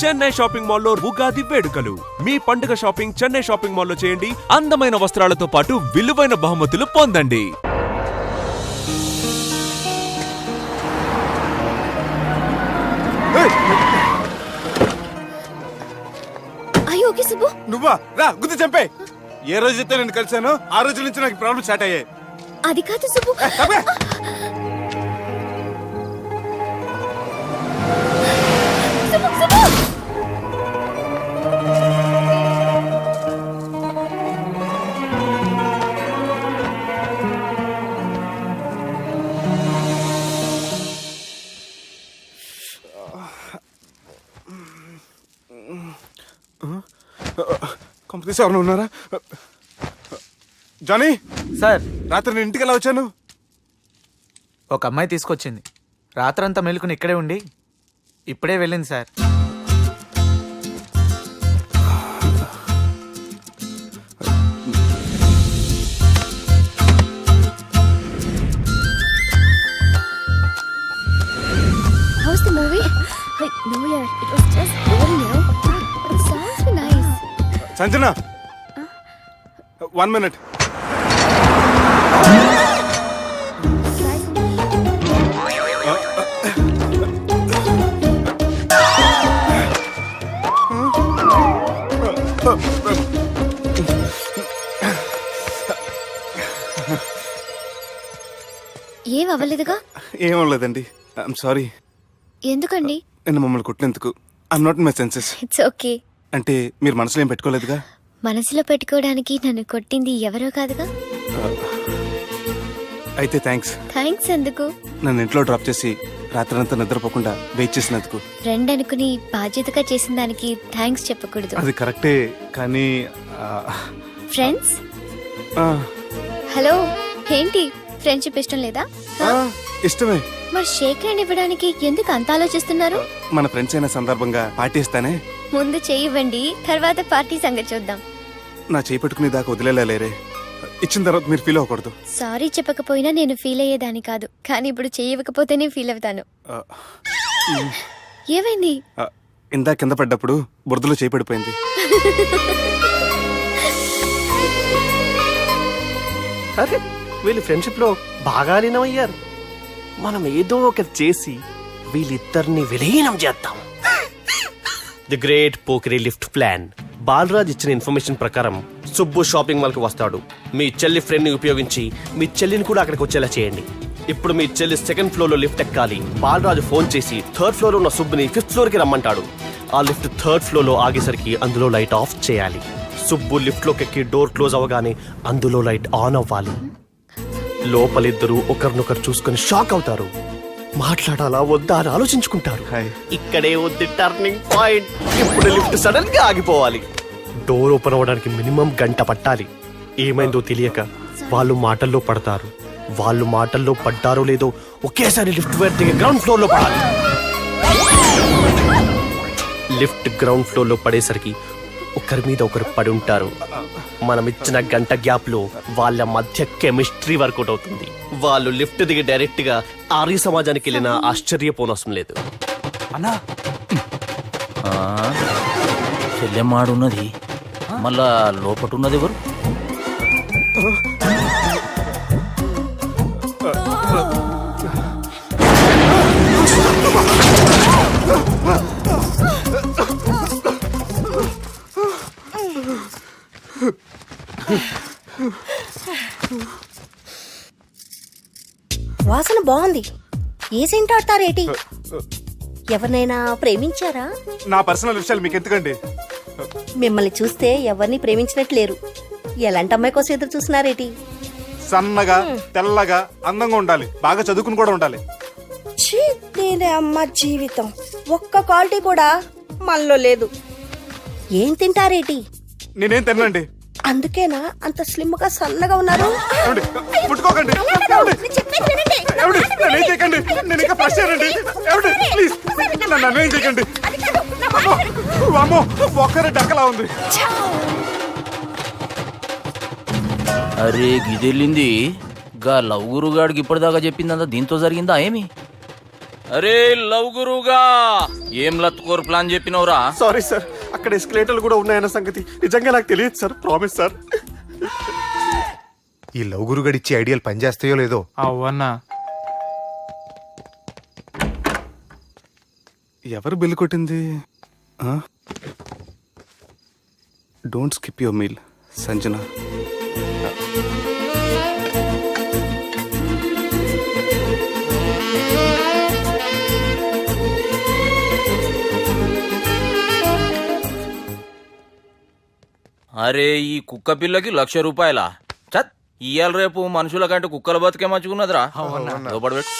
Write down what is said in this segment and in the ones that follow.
Chennai shopping మాల్లో ఉగాది వేడుకలు. మీ పండుగ షాపింగ్ చెన్నై షాపింగ్ మాల్లో చేయండి. అందమైన వస్త్రాలతో పాటు విలువైన బహుమతులు పొందండి. నువ్వా రా గుద్ది చంపే. ఏ రోజైతే నేను కలిసానో ఆ రోజు నుంచి నాకు ప్రాబ్లం స్టార్ట్ అయ్యాయి. అది కాదు సుబ్బు. కంపెనీస్ ఎవరైనా ఉన్నారా? జానీ సార్, రాత్రి నేను ఇంటికి ఎలా వచ్చాను? ఒక అమ్మాయి తీసుకొచ్చింది. రాత్రంతా మెలుకుని ఇక్కడే ఉండి ఇప్పుడే వెళ్ళింది sir. How's the movie? No yaar, it was just boring, you know. The songs were nice. Sanjana 1 minute. ఏం అవ్వలేదుగా? ఏం అవ్వలేదండి. I'm sorry. ఎందుకండి? నేను మమ్మల్ని కొట్టినందుకు I'm not in my senses. It's okay. అంటే మీరు మనసులో ఏం పెట్టుకోలేదుగా? మనసులో పెట్టుకోవడానికి నన్ను కొట్టింది ఎవరో కాదుగా. అయితే థ్యాంక్స్. థ్యాంక్స్ ఎందుకు? నన్ను ఇంట్లో డ్రాప్ చేసి రాత్రంతా నిద్రపోకుండా వెయిట్ చేసినందుకు. ఫ్రెండ్ అనుకుని బాధ్యతగా చేసిన దానికి థ్యాంక్స్ చెప్పకూడదు. అది కరెక్టే కానీ ఫ్రెండ్స్ హలో, ఏంటి ఫ్రెండ్షిప్ ఇష్టం లేదా? ఇష్టమే. మరి షేక్ హ్యాండ్ ఇవ్వడానికి ఎందుకు అంత ఆలోచిస్తున్నారు? మన ఫ్రెండ్స్ అయిన సందర్భంగా పార్టీ ఇస్తానే. ముందు చేయివ్వండి, తర్వాత పార్టీ సంగతి చూద్దాం. నా చేయి పెట్టుకునే దాకా వదిలేలేరే. ఇచ్చిన తర్వాత మీరు ఫీల్ అవ్వకూడదు. సారీ చెప్పకపోయినా నేను ఫీల్ అయ్యేదాన్ని కాదు, కానీ ఇప్పుడు చేయకపోతేనే ఫీల్ అవుతాను. ఏమైంది? ఇందా కింద పడ్డప్పుడు బురదలో చేయి పడిపోయింది. అరే వీళ్ళు ఫ్రెండ్షిప్ లో బాగా లీనమయ్యారు. మనం ఏదో ఒకటి చేసి వీళ్ళిద్దరిని విలీనం చేద్దాం. ది గ్రేట్ పోకరీ లిఫ్ట్ ప్లాన్. బాలరాజ్ ఇచ్చిన ఇన్ఫర్మేషన్ ప్రకారం సుబ్బు షాపింగ్ మాల్ కి వస్తాడు. మీ చెల్లి ఫ్రెండ్ ని ఉపయోగించి మీ చెల్లిని కూడా అక్కడికి వచ్చేలా చేయండి. ఇప్పుడు మీ చెల్లి 2nd ఫ్లోర్ లో లిఫ్ట్ ఎక్కాలి. బాలరాజు ఫోన్ చేసి 3rd ఫ్లోర్ లో ఉన్న సుబ్బుని 5th ఫ్లోర్ కి రమ్మంటాడు. ఆ లిఫ్ట్ 3rd ఫ్లోర్ లో ఆగేసరికి అందులో లైట్ ఆఫ్ చేయాలి. సుబ్బు లిఫ్ట్ లోకి ఎక్కి డోర్ క్లోజ్ అవ్వగానే అందులో లైట్ ఆన్ అవ్వాలి. లోపలిద్దరూ ఒకరినొకరు చూసుకుని షాక్ అవుతారు. మాట్లాడాలా వద్దా అని ఆలోచించుకుంటారు. ఇక్కడే ఉంది టర్నింగ్ పాయింట్. ఇప్పుడు లిఫ్ట్ సడన్ గా ఆగిపోవాలి. డోర్ ఓపెన్ అవ్వడానికి మినిమం గంట పట్టాలి. ఏమైందో తెలియక వాళ్ళు మాటల్లో పడతారు. వాళ్ళు మాటల్లో పడ్డారో లేదో ఒకేసారి లిఫ్ట్ వైర్ దిగి గ్రౌండ్ ఫ్లోర్ లో పడాలి. లిఫ్ట్ గ్రౌండ్ ఫ్లోర్ లో పడేసరికి ఒకరి మీద ఒకరు పడి ఉంటారు. మనం ఇచ్చిన గంట గ్యాప్ లో వాళ్ళ మధ్య కెమిస్ట్రీ వర్కౌట్ అవుతుంది. వాళ్ళు లిఫ్ట్ దిగి డైరెక్ట్ గా ఆర్య సమాజానికి వెళ్ళిన ఆశ్చర్యపోనవసరం లేదు. అన్నా చెల్లెమ్మాడున్నది, మళ్ళా లోపటున్నది ఎవరు? వాసన బాగుంది. ఏ సెంట్ ఆడతారేటి? ఎవరినైనా ప్రేమించారా? నా పర్సనల్ విషయాలు మీకు ఎందుకండి? మిమ్మల్ని చూస్తే ఎవరిని ప్రేమించినట్లేరు. ఎలాంటి అమ్మాయి కోసం ఎదురు చూస్తున్నారేటి? సన్నగా తెల్లగా అందంగా ఉండాలి, బాగా చదువుకుని కూడా ఉండాలి. నేనే అమ్మ జీవితం ఒక్క క్వాలిటీ కూడా మనలో లేదు. ఏం తింటారేటి? నేనేం తినండి. అందుకేనా అంత స్లిమ్ గా సన్నగా ఉన్నారు? ముట్టుకోకండి, నేను ఇంకా ఫ్రెష్ అయ్యానండి. ప్లీజ్ నన్ను ఏం చేయకండి. అమ్మో ఒక్కరే డక్కలా ఉంది. అరే గిదెళ్ళింది గా లవ్గురుగాడికి ఇప్పటిదాకా చెప్పిందంతా దీంతో జరిగిందా ఏమి? అరే లవ్ గురుగా ఏం లత్కోర్ ప్లాన్ చెప్పినవురా? సారీ సార్, అక్కడ ఎస్కలేటర్లు కూడా ఉన్నాయన్న సంగతి నిజంగా నాకు తెలియదు సార్. Promise sir. ఈ లవ్ గురుగడి ఇచ్చే ఐడియాలు పనిచేస్తాయో లేదో. అవ్వన్నా ఎవరు బిల్లు కొట్టింది? Don't skip your meal Sanjana. అరే ఈ కుక్క పిల్లకి ₹1,00,000 చత్. ఇయ్యాల రేపు మనుషుల కంటే కుక్కల బతికే మంచుకున్నదిరా. లోపల పెట్టు.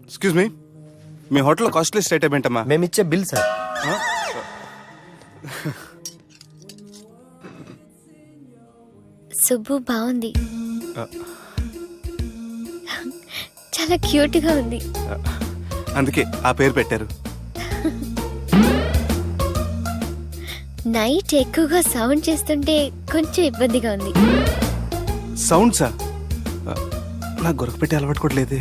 ఎక్స్క్యూజ్ మీ, మీ హోటల్లో కాస్ట్లీ ఐటమ్ ఏంటమ్మా? మేమిచ్చే బిల్ సార్. సుబ్బు బాగుంది, చాలా క్యూట్ గా ఉంది. అందుకే ఆ పేరు పెట్టారు. నైట్ ఎక్కువగా సౌండ్ చేస్తుంటే కొంచెం ఇబ్బందిగా ఉంది. సౌండ్సా? నాకు గొరక పెట్టి అలవాటు కూడా లేదే.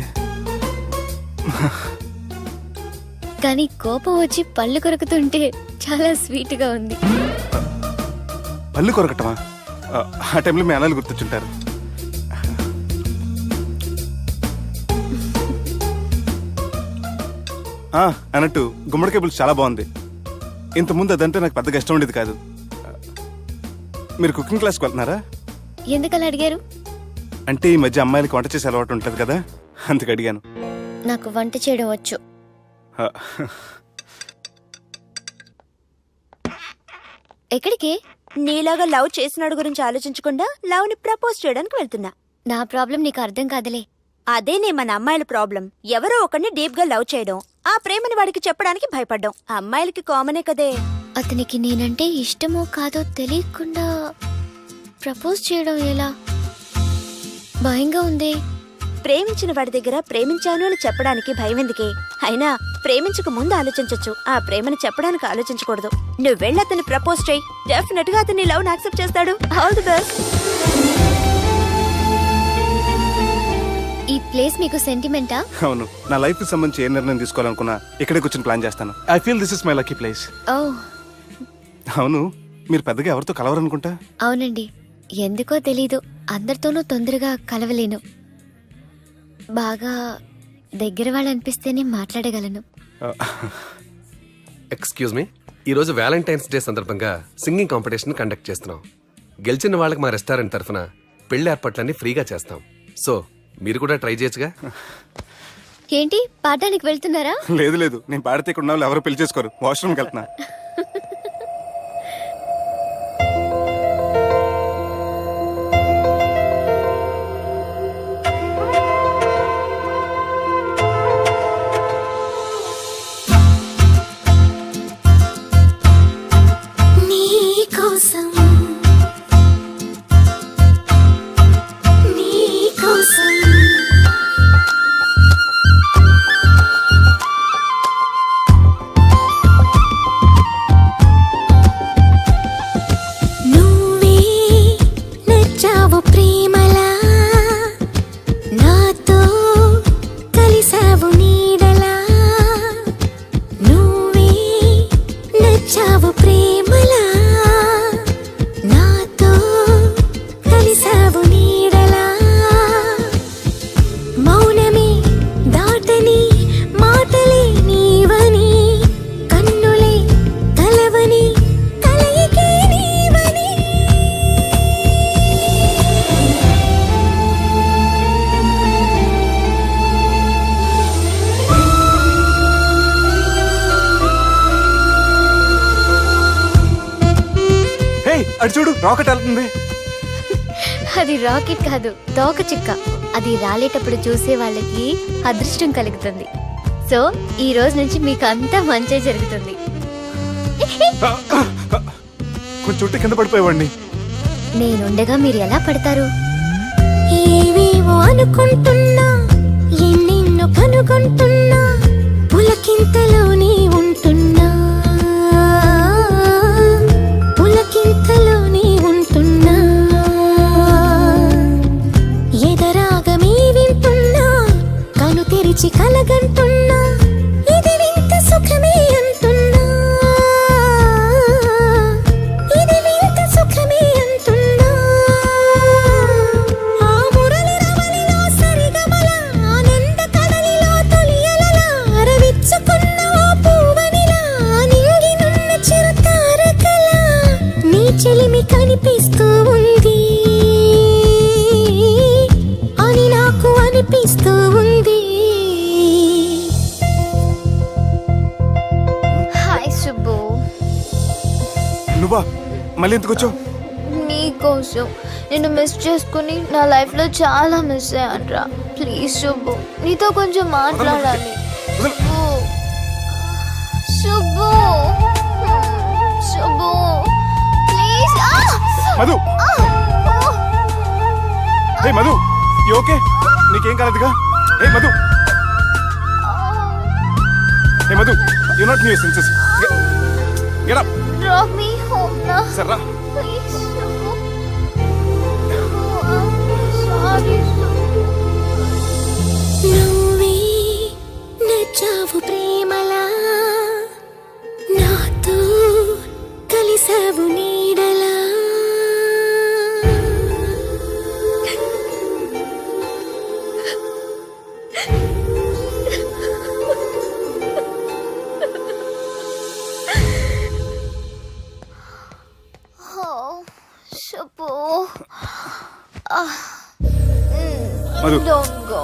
కానీ కోపం వచ్చి పళ్ళు కొరుకుతుంటే చాలా స్వీట్ గా ఉంది. పళ్ళు కొరకటమా? ఆ టైంలో మీ అన్నలు గుర్తొచ్చుంటారు. అన్నట్టు గుమ్మడికాయ పులుసు చాలా బాగుంది. ఇంతకుముందు అదంటే నాకు పెద్దగా ఇష్టం ఉండేది కాదు. మీరు కుకింగ్ క్లాస్కి వెళ్తున్నారా? ఎందుకలా అడిగారు? అంటే ఈ మధ్య అమ్మాయిలకి వంట చేసే అలవాటు ఉంటుంది కదా, అందుకు అడిగాను. నాకు వంట చేయడం వచ్చు. ఎక్కడికి? నీలాగా లవ్ చేసినాడు గురించి ఆలోచించకుండా లవ్ ని ప్రపోజ్ చేయడానికి వెళ్తున్నా. నా ప్రాబ్లం నీకు అర్థం కాదులే. అదేనే మన అమ్మాయిల ప్రాబ్లం. ఎవరో ఒకరిని డీప్ గా లవ్ చేయడం, ఆ ప్రేమని వాడికి చెప్పడానికి భయపడ్డం అమ్మాయిలకి కామనే కదే. అతనికి నేనంటే ఇష్టమో కాదో తెలియకుండా ప్రపోజ్ చేయడం ఎలా? భయంగా ఉంది. ప్రేమించిన వాడి దగ్గర ప్రేమించాను అని చెప్పడానికి భయం ఎందుకే? అయినా ప్రేమించక ముందు ఆలోచించొచ్చు, ఆ ప్రేమని చెప్పడానికి ఆలోచించకూడదు. నువ్వు వెళ్ళి అతన్ని ప్రపోజ్ చేయి, డెఫినెట్ గా అతన్ని లవ్ యాక్సెప్ట్ చేస్తాడు. All the best. ఈ ప్లేస్ మీకు సెంటిమెంటా? అవును, నా లైఫ్ కి సంబంధించి ఏ నిర్ణయం తీసుకోవాలనుకున్నా ఇక్కడే కూర్చొని ప్లాన్ చేస్తాను. I feel this is my lucky place. ఓ అవును, మీరు పెద్దగా ఎవరితో కలవరనుకుంటా? అవునండి, ఎందుకో తెలీదు, అందరితోనూ తొందరగా కలవలేను. బాగా దగ్గర వాళ్ళు అనిపిస్తేనే మాట్లాడగలను. ఎక్స్క్యూజ్ మీ, ఈరోజు వ్యాలంటైన్స్ డే సందర్భంగా సింగింగ్ కాంపిటీషన్ కండక్ట్ చేస్తున్నాం. గెలిచిన వాళ్ళకి మా రెస్టారెంట్ తరఫున పెళ్లి ఏర్పాట్లన్నీ ఫ్రీగా చేస్తాం. సో మీరు కూడా ట్రై చేయొచ్చుగా. ఏంటి పాడడానికి వెళ్తున్నారా? లేదు లేదు, నేను పాడితే ఇక్కడ ఉన్న వాళ్ళు ఎవరు పెళ్లి చేసుకోరు. వాష్రూమ్కి వెళ్తున్నా. అటు చూడు, రాకెట్ వెళ్తుంది. అది రాకెట్ కాదు, తోక చుక్క. అది రాలేటప్పుడు చూసే వాళ్ళకి అదృష్టం కలుగుతుంది. సో ఈ రోజు నుంచి మీకు అంతా మంచి జరుగుతుంది. కొంచెం చుట్టూ కింద పడిపోయేవాడిని. నేనుండగా మీరు ఎలా పడతారు? ఏవేవో అనుకుంటున్నా కనుగొంటున్నా పులకింతలోనే ఉంటున్నా పులకింతలోనే ఉంటున్నా ఎదరాగమే వింటున్నా కను తెరిచి కలగంటున్నా ఇది వింత సుఖమే అంటున్నా ఇది వింత సుఖమే అంటున్నా ఆ మురళి రమణిలో సరిగమల ఆనంద కడలిలో తొలియలల అరవిచ్చుకున్న ఓ పూవనిలా నింగినున్న చిరుతారకల నీ చెలిమి కనిపిస్తూ ఉంది అని నాకు అనిపిస్తూ ఉంది. హాయ్ సుబ్బు, నువ్వా మళ్ళీ ఎందుకు వచ్చావు? నీకోసం నేను మిస్ చేసుకుని నా లైఫ్ లో చాలా మిస్ అయ్యానురా. ప్లీజ్ సుబ్బు, నీతో కొంచెం మాట్లాడాలి. Subbu, Subbu, Subbu, please. Madhu, hey Madhu, you okay? నీకేం కాలేదుగా? Hey Madhu, hey Madhu, you not new senses. Get up. Drop me home నా. సర్రా. ప్లీజ్ సుబ్బు. సారీ సుబ్బు. నువ్వే నచ్చావు ప్రేమలా, నాతో కలిసావు నీడలా. Subbu, Madhu, don't go.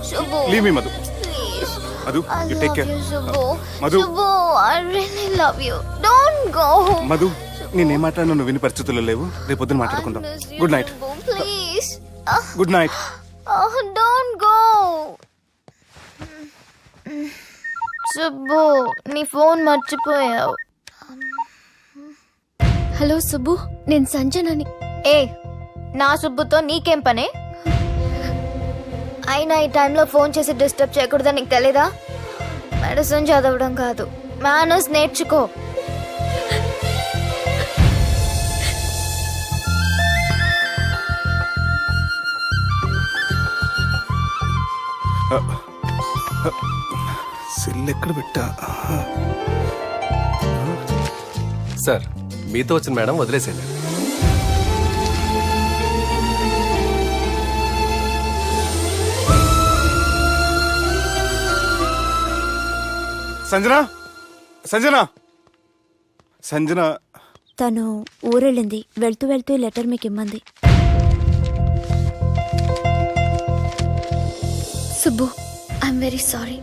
Subbu, leave me Madhu. please. Madhu, I you take love care. you, Subbu. Madhu. Subbu, I really love you. Don't go. Madhu, నేనేం మాట్లాడినా నువ్వు విని పరిస్థితుల్లో లేవు. రేపు పొద్దున మాట్లాడుకుందాం. I miss you, good night. Subbu, please. Good night. Don't go. Subbu, నీ ఫోన్ మర్చిపోయావు. హలో సుబ్బు, నేను సంజనని. ఏ, నా సుబ్బుతో నీకేం పనే? అయినా ఈ టైంలో ఫోన్ చేసి డిస్టర్బ్ చేయకూడదని నీకు తెలీదా? మెడిసిన్ చదవడం కాదు, మేనర్స్ నేర్చుకో. సెల్ ఎక్కడ పెట్టా? సార్ మీతో వచ్చిన మేడం వదిలేసేయండి. సంజన, సంజన, సంజన. తను ఊరెళ్ళింది. వెళ్తూ వెళ్తూ ఈ లెటర్ మీకు ఇమ్మంది. Subbu, I'm very sorry.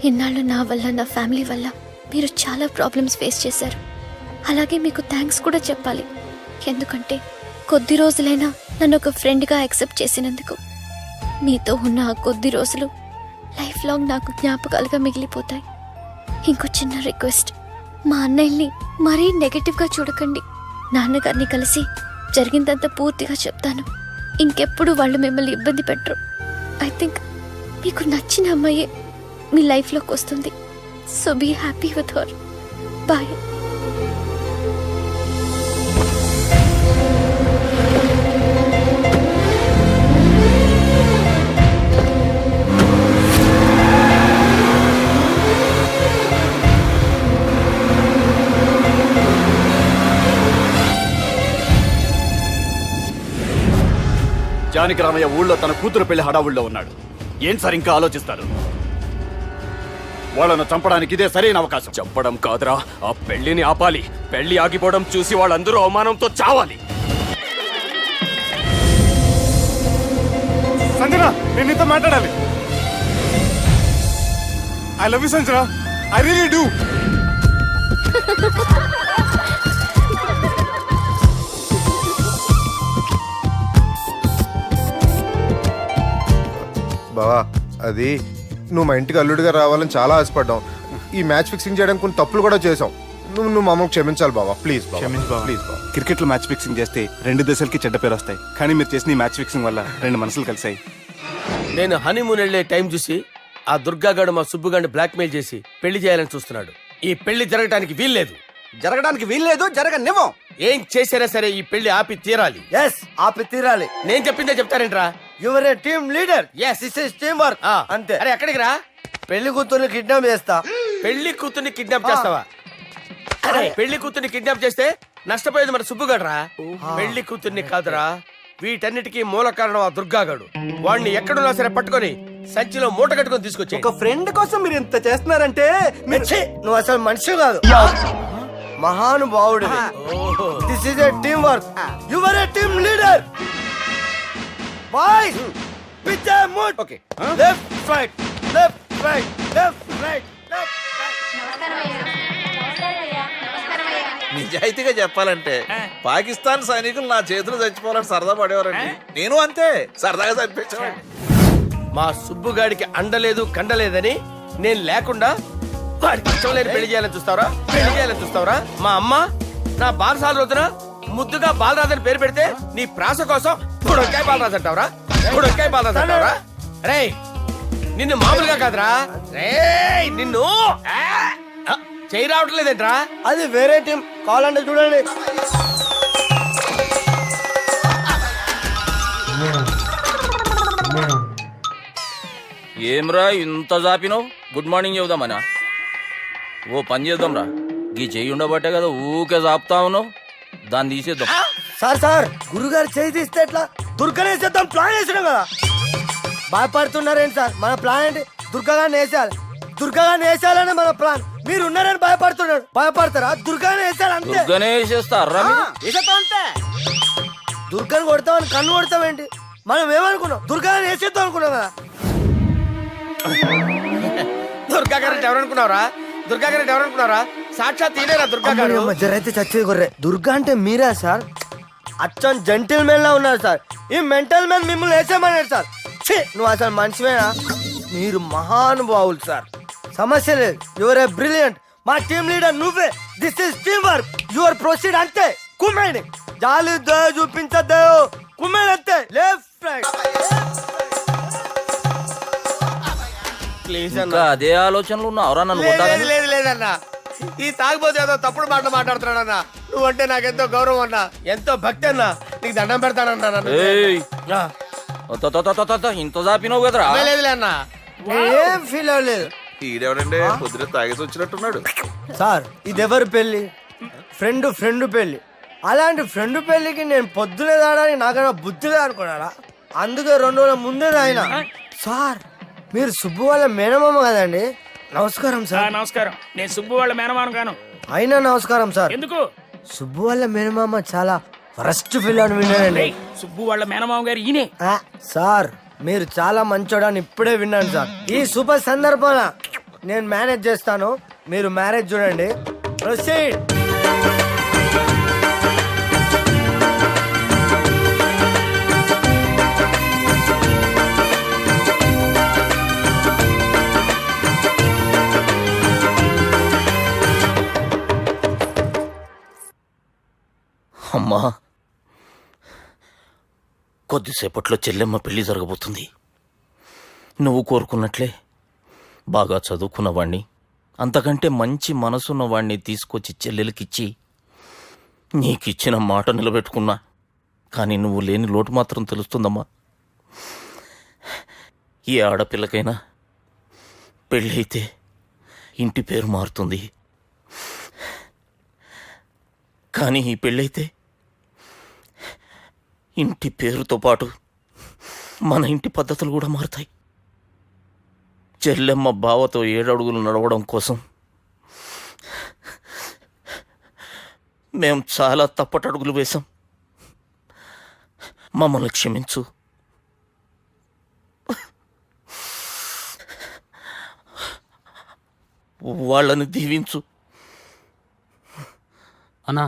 ఇన్నాళ్ళు నా వల్ల, నా ఫ్యామిలీ వల్ల మీరు చాలా ప్రాబ్లమ్స్ ఫేస్ చేశారు. అలాగే మీకు థ్యాంక్స్ కూడా చెప్పాలి. ఎందుకంటే కొద్ది రోజులైనా నన్ను ఒక ఫ్రెండ్గా యాక్సెప్ట్ చేసినందుకు. మీతో ఉన్న ఆ కొద్ది రోజులు లైఫ్ లాంగ్ నాకు జ్ఞాపకాలుగా మిగిలిపోతాయి. ఇంకో చిన్న రిక్వెస్ట్, మా అన్నయ్యని మరీ నెగటివ్గా చూడకండి. నాన్నగారిని కలిసి జరిగిందంతా పూర్తిగా చెప్తాను. ఇంకెప్పుడు వాళ్ళు మిమ్మల్ని ఇబ్బంది పెట్టరు. ఐ థింక్ మీకు నచ్చిన అమ్మాయే మీ లైఫ్లోకి వస్తుంది. So be happy with her. Bye. Janaki Ramayya ఊళ్ళో తన కూతురు పెళ్లి హడావుల్లో ఉన్నాడు. ఏం సార్ ఇంకా ఆలోచిస్తారు? వాళ్ళను చంపడానికి ఇదే సరైన అవకాశం. చంపడం కాదురా, ఆ పెళ్లిని ఆపాలి. పెళ్లి ఆగిపోవడం చూసి వాళ్ళందరూ అవమానంతో చావాలి. సంజన, నేను నీతో మాట్లాడాలి. I love you Sanjana, I really do. బావా, అది నువ్వు మా ఇంటికి అల్లుడిగా రావాలని చాలా ఆశపడ్డాం. ఈ మ్యాచ్ ఫిక్సింగ్ చేయడానికి కొన్ని తప్పులు కూడా చేసాం. నువ్వు మా అమ్మకు క్షమించాలి బావా, ప్లీజ్. క్షమించు బావా, ప్లీజ్ బావా. క్రికెట్ లో మ్యాచ్ ఫిక్సింగ్ చేస్తే 2 దేశాలకి చెడ్డ పేరు వస్తాయి. కానీ మీరు చేసిన ఈ మ్యాచ్ ఫిక్సింగ్ వల్ల 2 మనసులు కలిసాయి. నేను హనీమూన్ వెళ్ళే టైం చూసి ఆ దుర్గాగాడు మా సుబ్బుగాడిని బ్లాక్మెయిల్ చేసి పెళ్లి చేయాలని చూస్తున్నాడు. ఈ పెళ్లి జరగటానికి వీల్లేదు. జరగడానికి వీల్లేదు, జరగనివ్వం. ఏం చేసినా సరే ఈ పెళ్లి ఆపి తీరాలి. ఎస్, ఆపి తీరాలి. నేను చెప్పిందే చెప్తారేంట్రా? Your a team leader. Yes, this is team work. అంతే. అరే ఎక్కడికి రా? పెళ్లి కూతుర్ని కిడ్నాప్ చేస్తా. పెళ్లి కూతుర్ని కిడ్నాప్ చేస్తావా? అరే పెళ్లి కూతుర్ని కిడ్నాప్ చేస్తే నష్టపోయేది మన సుబ్బుగాడ్రా. పెళ్లి కూతుర్ని కాదురా, వీటన్నిటికీ మూల కారణం ఆ దుర్గాగాడు. వాడిని ఎక్కడున్నా సరే పట్టుకొని సంచిలో మూట కట్టుకొని తీసుకొచ్చి. ఒక ఫ్రెండ్ కోసం మీరు ఇంత చేస్తున్నారంటే నువ్వు అసలు మనిషి కాదు, మహానుభావుడు. This is a team work. Your a team leader. Boys, pitch move. Okay, left right, left right, left right, left right. నిజాయితీగా చెప్పాలంటే పాకిస్తాన్ సైనికులు నా చేతులు చచ్చిపోవాలని సరదా పడేవారండి. నేను అంతే సరదాగా చనిపించేవాడిని. మా సుబ్బుగాడికి అండలేదు కండలేదని నేను లేకుండా వాడికి ఇష్టం లేని పెళ్లి చేయాలని చూస్తావరా? పెళ్లి చేయాలని చూస్తావరా? మా అమ్మ నా బాలసాల రోజున ముద్దుగా బాలరాజని పేరు పెడితే నీ ప్రాస కోసం బుడొక్కాయ బాలరాజు అంటావరా? బుడొక్కాయ బాలరాజు అంటావరా? రే నిన్ను మామూలుగా కాదురా, రే నిన్ను చేయి రావట్లేదేంట్రా? అది వేరే టీం, కావాలంటే చూడండి. ఏమ్రా ఇంత జాపినావు? Good morning చెబుదామనా? ఓ పని చేద్దాంరా, గీ చెయ్యి ఉండబట్టే కదా ఊకే జాపుతా ఉన్నావు. దాన్ని తీసేద్దాం. సార్ గురుగారు చేయి తీస్తే ఎట్లా? దుర్గనేసేద్దాం ప్లాన్ వేసినాం కదా. భయపడుతున్నారేంటి సార్? మన ప్లాన్ ఏంటి? దుర్గాగాన్ని వేసేయాలి. దుర్గాగాన్ని వేసేయాలని మన ప్లాన్. మీరు ఉన్నారని భయపడుతున్నాడు. భయపడతారా? దుర్గాని వేసేయాలి అంతే. దుర్గనే వేసేస్తారా? అంతే. దుర్గాని కొడతామని కన్ను కొడతామేంటి? మనం ఏమనుకున్నాం? దుర్గాని వేసేద్దాం అనుకున్నాం కదా. దుర్గా గారు ఎవరనుకున్నారా? దుర్గా గారు ఎవరనుకున్నారా? సాక్షాత్ ఈయనేరా దుర్గా గారు. జరైతే చచ్చే గొర్రె. దుర్గా అంటే మీరా సార్? అచ్చం జెంటిల్ మెన్ లా ఉన్నారు సార్. ఈ మెంటల్ మెన్ మిమ్మల్ని వేసేమన్నాడు సార్. నువ్వు అసలు మనిషివేనా? మీరు మహానుభావులు సార్. సమస్య లేదు. Your a brilliant. మా టీమ్ లీడర్ నువ్వే. This is team work. Your proceed అంతే. కుమ్మేడి జాలి చూపించద్దు. కుమ్మేడి అంతే. Left right. ప్లీజ్ ఇంకా అదే ఆలోచనలు ఉన్నావురా నన్ను లేదు కొట్టాలని? లేదు లేదన్నా, ఈ తాగిపోతే ఏదో తప్పుడు మాట మాట్లాడుతున్నాడన్నా. నువ్వంటే నాకెంతో గౌరవం అన్నా, ఎంతో భక్తి అన్నా. నీకు దండం పెడతానన్నా. ఏయ్, ఇంత జాపినావు కదరా? లేదులే అన్నా. ఏం ఫీల్ అవ్వలేదు. ఈడెవడండి పొద్దున తాగేసి వచ్చినట్టున్నాడు. సార్ ఇది ఎవరు పెళ్లి? ఫ్రెండ్ పెళ్లి. అలాంటి ఫ్రెండ్ పెళ్లికి నేను పొద్దునే తాగడానికి నాకన్నా బుద్ధిగా అనుకున్నారా? అందుకే 2 రోజుల ముందే ఆయన. సార్ మీరు సుబ్బు వాళ్ళ మేనమామ కదండి? నమస్కారం సార్. నమస్కారం. నేను సుబ్బు వాళ్ళ మేనమామ కాను. అయినా నమస్కారం సార్. ఎందుకు? సుబ్బు వాళ్ళ మేనమామ చాలా ఫస్ట్ ఫిల్ అని విన్నానండి. సుబ్బు వాళ్ళ మేనమామ గారు ఈయనే. సార్ మీరు చాలా మంచోడని ఇప్పుడే విన్నాను సార్. ఈ శుభ సందర్భాన నేను మేనేజ్ చేస్తాను, మీరు మ్యారేజ్ చూడండి. ప్రొసీడ్. అమ్మా, కొద్దిసేపట్లో చెల్లెమ్మ పెళ్లి జరగబోతుంది. నువ్వు కోరుకున్నట్లే బాగా చదువుకున్నవాణ్ణి, అంతకంటే మంచి మనసున్నవాణ్ణి తీసుకొచ్చి చెల్లెలకిచ్చి నీకిచ్చిన మాట నిలబెట్టుకున్నా. కానీ నువ్వు లేని లోటు మాత్రం తెలుస్తుందమ్మా. ఏ ఆడపిల్లకైనా పెళ్ళి అయితే ఇంటి పేరు మారుతుంది, కానీ ఈ పెళ్ళైతే ఇంటి పేరుతో పాటు మన ఇంటి పద్ధతులు కూడా మారుతాయి. చెల్లెమ్మ బావతో 7 అడుగులు నడవడం కోసం మేం చాలా తప్పటడుగులు వేశాం. మమ్మల్ని క్షమించు. వాళ్ళని దీవించు. అన్నా,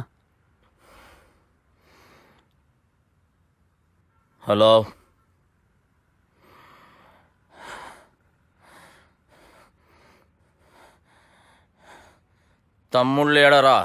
హలో, తమ్ముళ్ళు ఏడరా?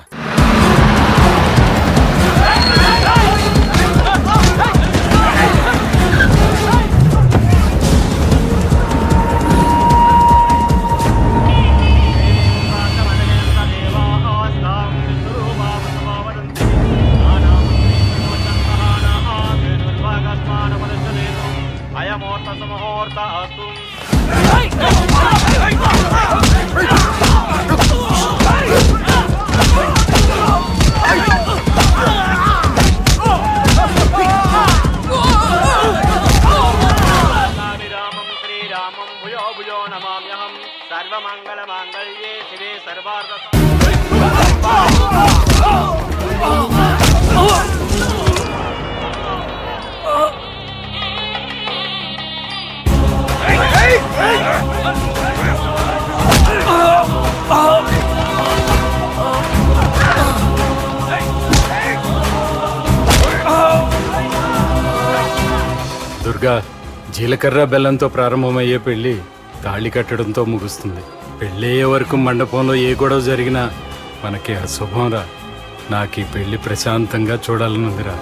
దుర్గా, జీలకర్ర బెల్లంతో ప్రారంభమయ్యే పెళ్లి తాళి కట్టడంతో ముగుస్తుంది. పెళ్ళయ్యే వరకు మండపంలో ఏ గొడవ జరిగినా మనకి అశుభం రా. నాకు ఈ పెళ్లి ప్రశాంతంగా చూడాలనుందిరా.